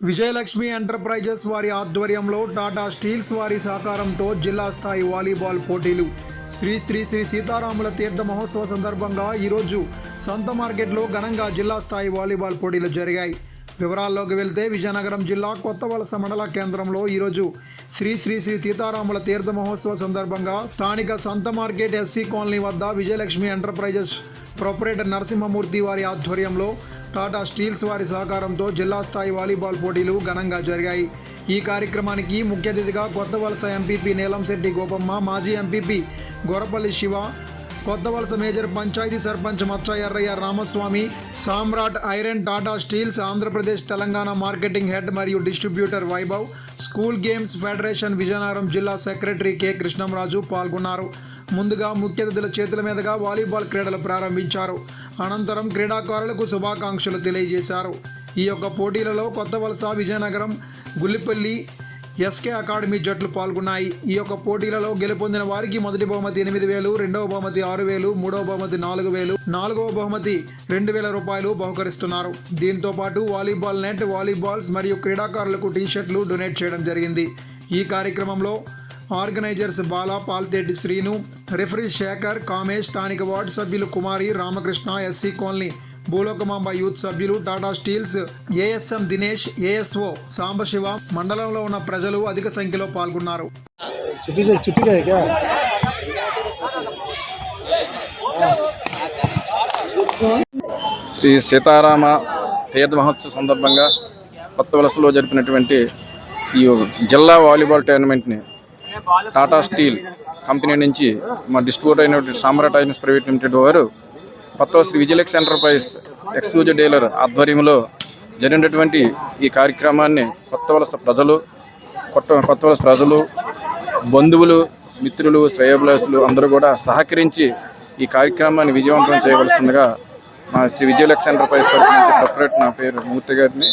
Vijayalakshmi enterprises వారి ఆధ్వర్యంలో Tata steels వారి సహకారంతో జిల్లా స్థాయి వాలీబాల్ పోటీలు శ్రీ శ్రీ శ్రీ సీతారాముల తీర్థ మహోత్సవ సందర్భంగా ఈరోజు సంత మార్కెట్లో ఘనంగా జిల్లా స్థాయి వాలీబాల్ పోటీలు జరిగాయి. వివరాల్లోకి వెళ్తే విజయనగరం జిల్లా కొత్తవలస మండల కేంద్రంలో ఈరోజు శ్రీ శ్రీ శ్రీ సీతారాముల తీర్థ మహోత్సవ సందర్భంగా స్థానిక సంత మార్కెట్ ఎస్సీ కాలనీ వద్ద విజయలక్ష్మి ఎంటర్ప్రైజెస్ ప్రొపరేటర్ నరసింహమూర్తి వారి ఆధ్వర్యంలో టాటా స్టీల్స్ వారి సహకారంతో జిల్లా స్థాయి వాలీబాల్ పోటీలు ఘనంగా జరిగాయి. ఈ కార్యక్రమానికి ముఖ్య అతిథిగా కొత్తవలస ఎంపీపీ నీలంశెట్టి గోపమ్మ, మాజీ ఎంపీపీ గొరపల్లి శివ, కొత్తవలస మేజర్ పంచాయతీ సర్పంచ్ మచ్చ ఎర్రయ్య రామస్వామి, సామ్రాట్ iron Tata steels Andhra Pradesh Telangana marketing head మరియు distributor Vaibhav, school games federation Vizianagaram జిల్లా సెక్రటరీ కె కృష్ణంరాజు పాల్గొన్నారు. ముందుగా ముఖ్య అతిథుల చేతుల మీదుగా వాలీబాల్ క్రీడలు ప్రారంభించారు. అనంతరం క్రీడాకారులకు శుభాకాంక్షలు తెలియజేశారు. ఈ యొక్క పోటీలలో కొత్తవలస, విజయనగరం, గుల్లిపల్లి ఎస్కే అకాడమీ జట్లు పాల్గొన్నాయి. ఈ యొక్క పోటీలలో గెలుపొందిన వారికి మొదటి బహుమతి 8,000, రెండవ బహుమతి 6,000, మూడవ బహుమతి 4,000, నాలుగవ బహుమతి 2,000 రూపాయలు బహుకరిస్తున్నారు. దీంతో పాటు వాలీబాల్ నెట్, వాలీబాల్స్ మరియు క్రీడాకారులకు టీషర్ట్లు డొనేట్ చేయడం జరిగింది. ఈ కార్యక్రమంలో ఆర్గనైజర్స్ బాలా, పాల్తేటి శ్రీను, రెఫరీ శేఖర్, కామేష్, స్థానిక వార్డు సభ్యులు Kumari, Ramakrishna, SC colony Bhulokamamba youth సభ్యులు, Tata steels ASM Dinesh, ASO Sambasiva, మండలంలో ఉన్న ప్రజలు అధిక సంఖ్యలో పాల్గొన్నారు. శ్రీ సీతారామ తీర్థ మహోత్సవ సందర్భంగా కొత్తవలసలో జరిపినటువంటి ఈ జిల్లా వాలీబాల్ టోర్నమెంట్ని టాటా స్టీల్ కంపెనీ నుంచి మా డిస్ట్రిబ్యూటర్ అయినటువంటి సామ్రాట్ ఐరన్స్ ప్రైవేట్ లిమిటెడ్ వారు కొత్త Sri Vijayalakshmi enterprise exclusive dealer ఆధ్వర్యంలో జరిగినటువంటి ఈ కార్యక్రమాన్ని కొత్తవలస ప్రజలు, బంధువులు, మిత్రులు, శ్రేయోభిలాషులు అందరూ కూడా సహకరించి ఈ కార్యక్రమాన్ని విజయవంతం చేయవలసిందిగా మా శ్రీ విజయలక్ష్మి ఎంటర్ప్రైజ్ తరఫు నుంచి ప్రొపరేటర్ నా పేరు మూర్తి గారిని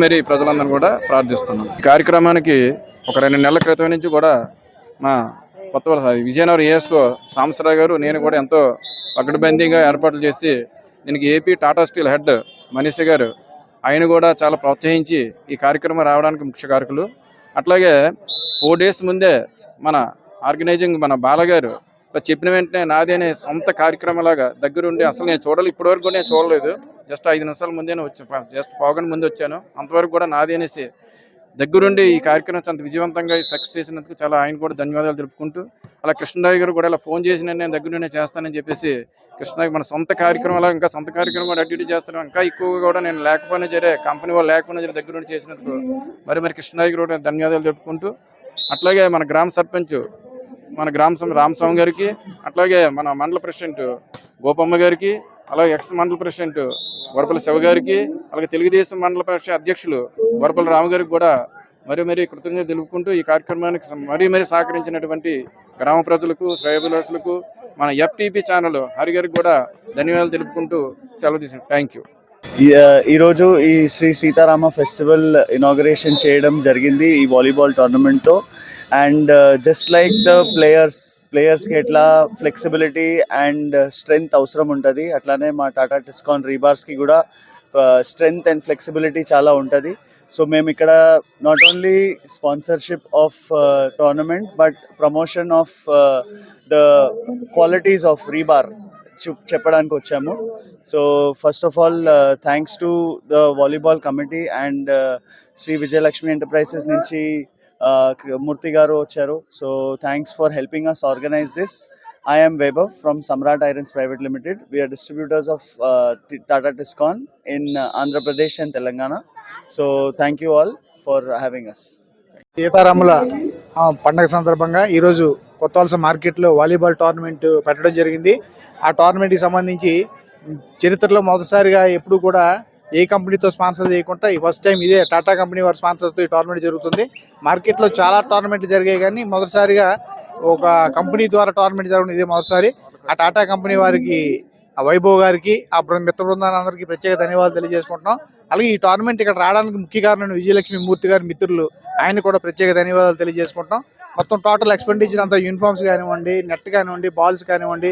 మరీ ప్రజలందరూ కూడా ప్రార్థిస్తున్నాం. ఈ కార్యక్రమానికి ఒక 2 నెలల క్రితం నుంచి కూడా మా కొత్తవలస విజయనగరం ఏఎస్ఓ సాంబశివరావు గారు, నేను కూడా ఎంతో పకడ్బందీగా ఏర్పాట్లు చేసి దీనికి AP Tata steel head Manish గారు, ఆయన కూడా చాలా ప్రోత్సహించి ఈ కార్యక్రమం రావడానికి ముఖ్య కారకులు. అట్లాగే 4 డేస్ ముందే మన ఆర్గనైజింగ్ మన బాలగారు చెప్పిన వెంటనే నాది అనే సొంత కార్యక్రమంలాగా దగ్గరుండి, అసలు నేను ఇప్పటివరకు నేను చూడలేదు, జస్ట్ 5 నిమిషాల ముందే జస్ట్ పావుగంట ముందు వచ్చాను, అంతవరకు కూడా నాది అనేసి దగ్గరుండి ఈ కార్యక్రమం అంత విజయవంతంగా సక్సెస్ చేసినందుకు చాలా ఆయన కూడా ధన్యవాదాలు తెలుపుకుంటూ, అలా కృష్ణరావు గారు కూడా ఇలా ఫోన్ చేసి నేను దగ్గరుండి చేస్తానని చెప్పేసి కృష్ణరావు మన సొంత కార్యక్రమాలు ఇంకా సొంత కార్యక్రమం కూడా అడ్యూటీ చేస్తాను, ఇంకా ఎక్కువగా కూడా నేను లేకపోయినా సరే కంపెనీ వాళ్ళు లేకపోయినా సరే దగ్గరుండి చేసినందుకు మరి కృష్ణరావు గారు కూడా ధన్యవాదాలు తెలుపుకుంటూ, అట్లాగే మన గ్రామ సర్పంచ్ మన రామస్వామి గారికి, అట్లాగే మన మండల ప్రెసిడెంట్ గోపమ్మ గారికి, అలాగే ఎక్స్ మండల ప్రెసిడెంట్ గొరపల్లి శివ గారికి, అలాగే తెలుగుదేశం మండల పరిషత్ అధ్యక్షులు గొరపల్లి రాము గారికి కూడా మరీ కృతజ్ఞత తెలుపుకుంటూ, ఈ కార్యక్రమానికి మరీ సహకరించినటువంటి గ్రామ ప్రజలకు, శ్రేయోభిలాషులకు, మన ఎఫ్టీపీ ఛానల్ హరి గారికి కూడా ధన్యవాదాలు తెలుపుకుంటూ సెలవు తీసుకున్నాం. Thank you. ఈరోజు ఈ శ్రీ సీతారామ ఫెస్టివల్ ఇనాగరేషన్ చేయడం జరిగింది ఈ వాలీబాల్ టోర్నమెంట్తో. అండ్ జస్ట్ లైక్ ద ప్లేయర్స్కి ఎట్లా ఫ్లెక్సిబిలిటీ అండ్ స్ట్రెంగ్త్ అవసరం ఉంటుంది, అట్లానే మా టాటా టిస్కాన్ రీబార్స్కి కూడా స్ట్రెంగ్త్ అండ్ ఫ్లెక్సిబిలిటీ చాలా ఉంటుంది. సో మేము ఇక్కడ not only sponsorship of tournament but promotion of the qualities of rebar చెప్పడానికి వచ్చాము. So first of all thanks to the volleyball committee and Sri Vijayalakshmi enterprises నుంచి మూర్తి గారు వచ్చారు. So thanks for helping us organize this. I am Vaibhav from Samrat Irons Private Limited. We are distributors of Tata Tiscon in Andhra Pradesh and Telangana. So thank you all for having us. సీతారాముల పండగ సందర్భంగా ఈరోజు కొత్తవలస మార్కెట్లో volleyball tournament పెట్టడం జరిగింది. ఆ టోర్నమెంట్కి సంబంధించి చరిత్రలో మొదటిసారిగా ఎప్పుడు కూడా ఏ కంపెనీతో స్పాన్సర్ చేయకుండా ఈ ఫస్ట్ టైం ఇదే టాటా కంపెనీ వారి స్పాన్సర్స్తో ఈ టోర్నమెంట్ జరుగుతుంది. మార్కెట్లో చాలా టోర్నమెంట్లు జరిగాయి కానీ మొదటిసారిగా ఒక కంపెనీ ద్వారా టోర్నమెంట్ జరగడం ఇదే మొదటిసారి. ఆ టాటా కంపెనీ వారికి, ఆ వైభవ్ గారికి, ఆ మిత్ర బృందాలందరికీ ప్రత్యేక ధన్యవాదాలు తెలియజేసుకుంటున్నాం. అలాగే ఈ టోర్నమెంట్ ఇక్కడ రావడానికి ముఖ్య కారణం విజయలక్ష్మి మూర్తి గారి మిత్రులు, ఆయన కూడా ప్రత్యేక ధన్యవాదాలు తెలియజేసుకుంటున్నాం. మొత్తం టోటల్ ఎక్స్పెండిచర్ అంతా యూనిఫామ్స్ కానివ్వండి, నెట్ కానివ్వండి, బాల్స్ కానివ్వండి,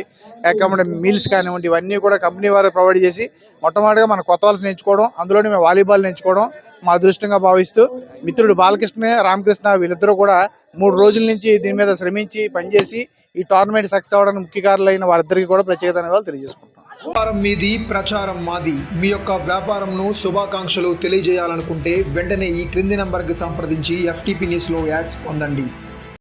మీల్స్ కానివ్వండి, ఇవన్నీ కూడా కంపెనీ వారు ప్రొవైడ్ చేసి మొట్టమొదటిగా మన కొత్త వాళ్ళని ఎంచుకోవడం, అందులోనే మేము వాలీబాల్ ఎంచుకోవడం మా అదృష్టంగా భావిస్తూ మిత్రుడు బాలకృష్ణ, రామకృష్ణ వీళ్ళిద్దరూ కూడా 3 రోజుల నుంచి దీని మీద శ్రమించి పనిచేసి ఈ టోర్నమెంట్ సక్సెస్ అవ్వడానికి ముఖ్య కారణాలైన వారిద్దరికీ కూడా ప్రత్యేక ధన్యవాదాలు తెలియజేసుకుంటాం. వ్యాపారం మీది, ప్రచారం మాది. మీ యొక్క వ్యాపారంను శుభాకాంక్షలు తెలియజేయాలనుకుంటే వెంటనే ఈ క్రింది నంబర్కి సంప్రదించి FTP న్యూస్లో యాడ్స్ పొందండి.